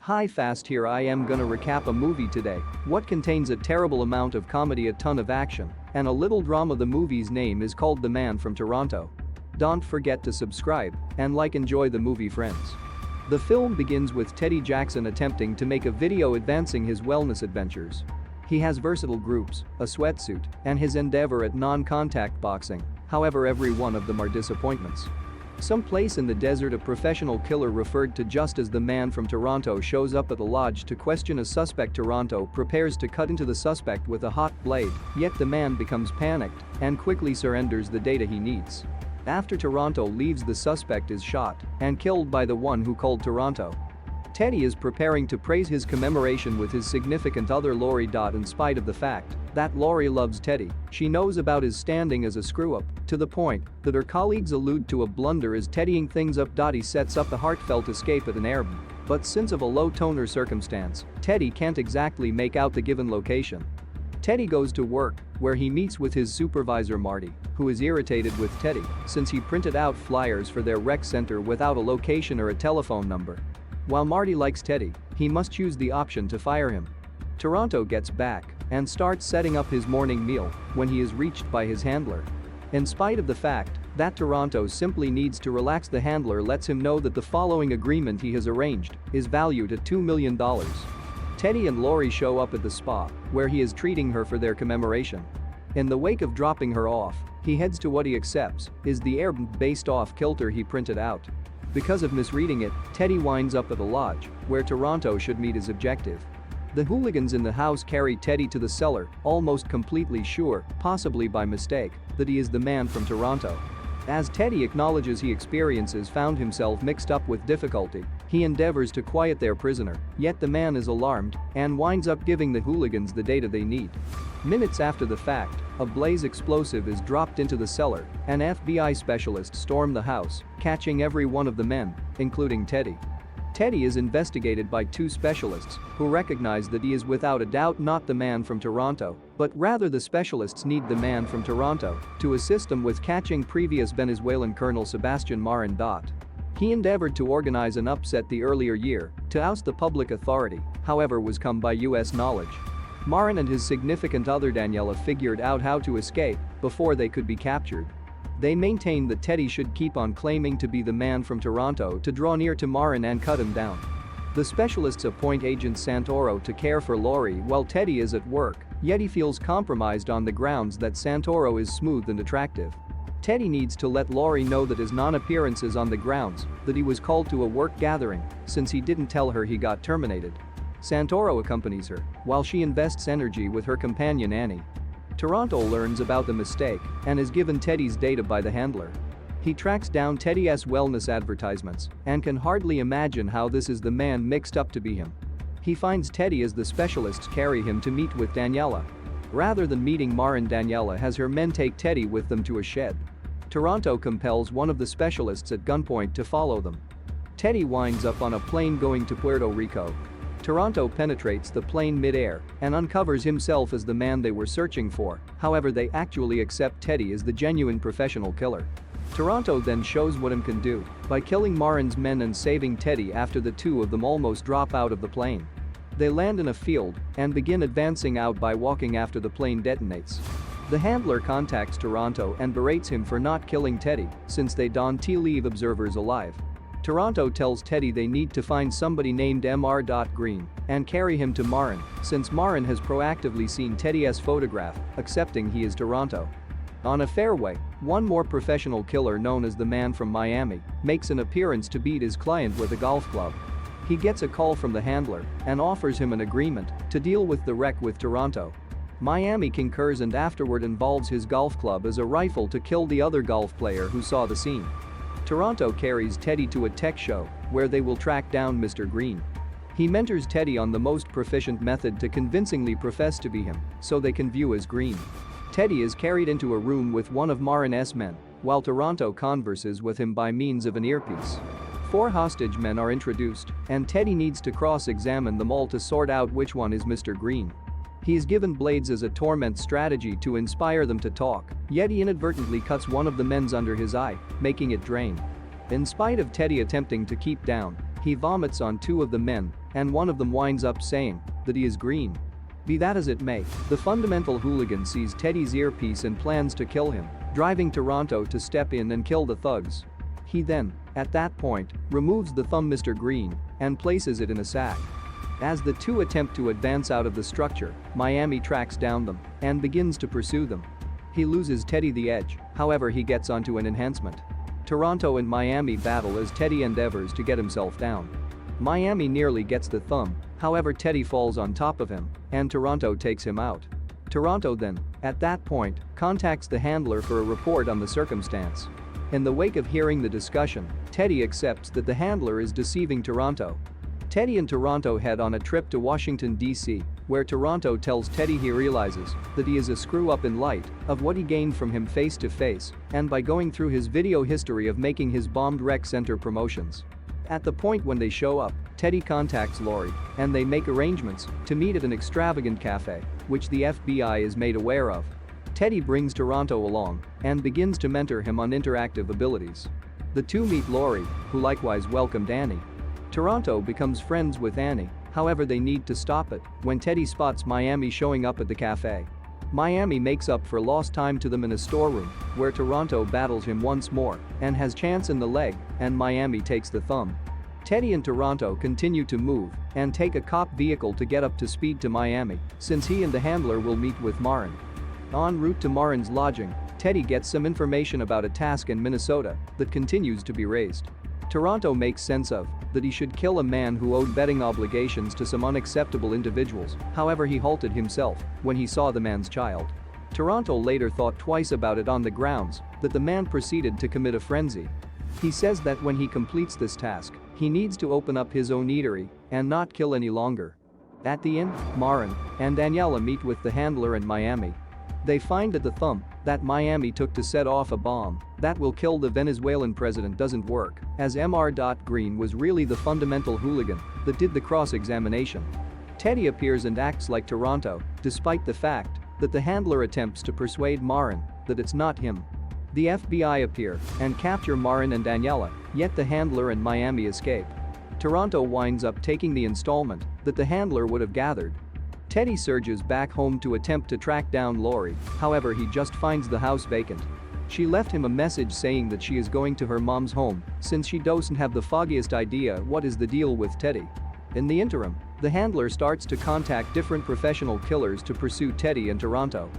Hi fast, here I am gonna recap a movie today, what contains a terrible amount of comedy, a ton of action, and a little drama. The movie's name is called The Man from Toronto. Don't forget to subscribe and enjoy the movie, friends. The film begins with Teddy Jackson attempting to make a video advancing his wellness adventures. He has versatile groups, a sweatsuit, and his endeavor at non-contact boxing, however every one of them are disappointments. Someplace in the desert, a professional killer referred to just as the Man from Toronto shows up at the lodge to question a suspect. Toronto prepares to cut into the suspect with a hot blade, yet the man becomes panicked and quickly surrenders the data he needs. After Toronto leaves, the suspect is shot and killed by the one who called Toronto. Teddy is preparing to praise his commemoration with his significant other Lori. In spite of the fact that Lori loves Teddy, she knows about his standing as a screw-up, to the point that her colleagues allude to a blunder as Teddying things up. He sets up a heartfelt escape at an airbnb, but since of a low-toner circumstance, Teddy can't exactly make out the given location. Teddy goes to work, where he meets with his supervisor Marty, who is irritated with Teddy since he printed out flyers for their rec center without a location or a telephone number. While Marty likes Teddy, he must choose the option to fire him. Toronto gets back and starts setting up his morning meal when he is reached by his handler. In spite of the fact that Toronto simply needs to relax, the handler lets him know that the following agreement he has arranged is valued at $2 million. Teddy and Lori show up at the spa, where he is treating her for their commemoration. In the wake of dropping her off, he heads to what he accepts is the airbnb based off kilter he printed out. Because of misreading it, Teddy winds up at a lodge, where Toronto should meet his objective. The hooligans in the house carry Teddy to the cellar, almost completely sure, possibly by mistake, that he is the Man from Toronto. As Teddy acknowledges he experiences found himself mixed up with difficulty, he endeavors to quiet their prisoner, yet the man is alarmed and winds up giving the hooligans the data they need. Minutes after the fact, a blaze explosive is dropped into the cellar, and FBI specialists storm the house, catching every one of the men, including Teddy. Teddy is investigated by two specialists who recognize that he is without a doubt not the Man from Toronto, but rather the specialists need the Man from Toronto to assist them with catching previous Venezuelan Colonel Sebastian Marin. He endeavored to organize an upset the earlier year to oust the public authority, however was come by US knowledge. Marin and his significant other Daniela figured out how to escape before they could be captured. They maintain that Teddy should keep on claiming to be the Man from Toronto to draw near to Marin and cut him down. The specialists appoint Agent Santoro to care for Lori while Teddy is at work, yet he feels compromised on the grounds that Santoro is smooth and attractive. Teddy needs to let Lori know that his non-appearance is on the grounds that he was called to a work gathering since he didn't tell her he got terminated. Santoro accompanies her while she invests energy with her companion Annie. Toronto learns about the mistake and is given Teddy's data by the handler. He tracks down Teddy's wellness advertisements and can hardly imagine how this is the man mixed up to be him. He finds Teddy as the specialists carry him to meet with Daniela. Rather than meeting Marin, Daniela has her men take Teddy with them to a shed. Toronto compels one of the specialists at gunpoint to follow them. Teddy winds up on a plane going to Puerto Rico. Toronto penetrates the plane mid-air and uncovers himself as the man they were searching for, however they actually accept Teddy as the genuine professional killer. Toronto then shows what him can do by killing Marin's men and saving Teddy after the two of them almost drop out of the plane. They land in a field and begin advancing out by walking after the plane detonates. The handler contacts Toronto and berates him for not killing Teddy since they don't leave observers alive. Toronto tells Teddy they need to find somebody named Mr. Green and carry him to Marin since Marin has proactively seen Teddy's photograph, accepting he is Toronto. On a fairway, one more professional killer known as the Man from Miami makes an appearance to beat his client with a golf club. He gets a call from the handler and offers him an agreement to deal with the wreck with Toronto. Miami concurs and afterward involves his golf club as a rifle to kill the other golf player who saw the scene. Toronto carries Teddy to a tech show where they will track down Mr. Green. He mentors Teddy on the most proficient method to convincingly profess to be him so they can view as Green. Teddy is carried into a room with one of Marin's men while Toronto converses with him by means of an earpiece. 4 hostage men are introduced and Teddy needs to cross-examine them all to sort out which one is Mr. Green. He is given blades as a torment strategy to inspire them to talk, yet he inadvertently cuts one of the men's under his eye, making it drain. In spite of Teddy attempting to keep down, He vomits on two of the men, and one of them winds up saying that he is green. Be that as it may, the fundamental hooligan sees Teddy's earpiece and plans to kill him, driving Toronto to step in and kill the thugs. He then, at that point, removes the thumb Mr. Green and places it in a sack. As the two attempt to advance out of the structure, Miami tracks down them and begins to pursue them. He loses Teddy the edge, however he gets onto an enhancement. Toronto and Miami battle as Teddy endeavors to get himself down. Miami nearly gets the thumb, however Teddy falls on top of him, and Toronto takes him out. Toronto then, at that point, contacts the handler for a report on the circumstance. In the wake of hearing the discussion, Teddy accepts that the handler is deceiving Toronto. Teddy and Toronto head on a trip to Washington, D.C., where Toronto tells Teddy he realizes that he is a screw-up in light of what he gained from him face-to-face and by going through his video history of making his bombed rec center promotions. At the point when they show up, Teddy contacts Lori, and they make arrangements to meet at an extravagant cafe, which the FBI is made aware of. Teddy brings Toronto along and begins to mentor him on interactive abilities. The two meet Lori, who likewise welcomed Annie. Toronto becomes friends with Annie, however they need to stop it when Teddy spots Miami showing up at the cafe. Miami makes up for lost time to them in a storeroom, where Toronto battles him once more and has chance in the leg, and Miami takes the thumb. Teddy and Toronto continue to move and take a cop vehicle to get up to speed to Miami, since he and the handler will meet with Marin. En route to Marin's lodging, Teddy gets some information about a task in Minnesota that continues to be raised. Toronto makes sense of that he should kill a man who owed betting obligations to some unacceptable individuals, however he halted himself when he saw the man's child. Toronto later thought twice about it on the grounds that the man proceeded to commit a frenzy. He says that when he completes this task, he needs to open up his own eatery and not kill any longer. At the inn, Marin and Daniela meet with the handler in Miami. They find that the thumb that Miami took to set off a bomb that will kill the Venezuelan president doesn't work, as Mr. Green was really the fundamental hooligan that did the cross-examination. Teddy appears and acts like Toronto, despite the fact that the handler attempts to persuade Marin that it's not him. The FBI appear and capture Marin and Daniela, yet the handler and Miami escape. Toronto winds up taking the installment that the handler would have gathered. Teddy surges back home to attempt to track down Lori, however he just finds the house vacant. She left him a message saying that she is going to her mom's home since she doesn't have the foggiest idea what is the deal with Teddy. In the interim, the handler starts to contact different professional killers to pursue Teddy and Toronto.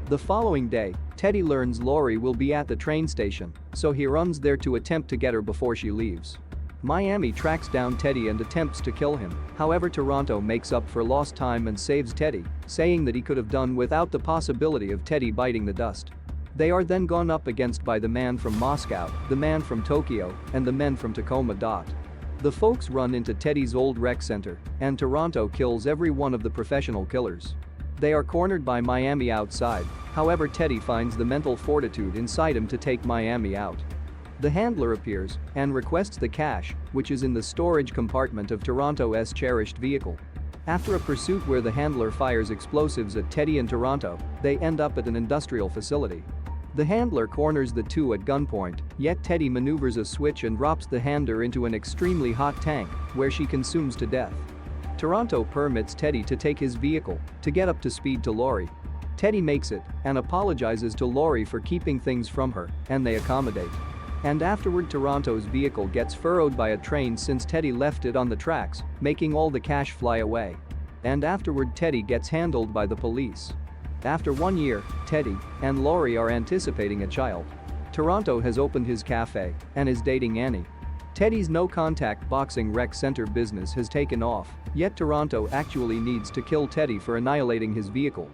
The following day, Teddy learns Lori will be at the train station, so he runs there to attempt to get her before she leaves. Miami tracks down Teddy and attempts to kill him, however Toronto makes up for lost time and saves Teddy, saying that he could have done without the possibility of Teddy biting the dust. They are then gone up against by the man from Moscow, the man from Tokyo, and the men from Tacoma. The folks run into Teddy's old rec center, and Toronto kills every one of the professional killers. They are cornered by Miami outside, however Teddy finds the mental fortitude inside him to take Miami out. The handler appears and requests the cash, which is in the storage compartment of Toronto's cherished vehicle. After a pursuit where the handler fires explosives at Teddy and Toronto, they end up at an industrial facility. The handler corners the two at gunpoint, yet Teddy maneuvers a switch and drops the handler into an extremely hot tank, where she consumes to death. Toronto permits Teddy to take his vehicle to get up to speed to Lori. Teddy makes it and apologizes to Lori for keeping things from her, and they accommodate. And afterward Toronto's vehicle gets furrowed by a train since Teddy left it on the tracks, making all the cash fly away. And afterward Teddy gets handled by the police. After 1 year, Teddy and Lori are anticipating a child. Toronto has opened his cafe and is dating Annie. Teddy's no-contact boxing rec center business has taken off, yet Toronto actually needs to kill Teddy for annihilating his vehicle.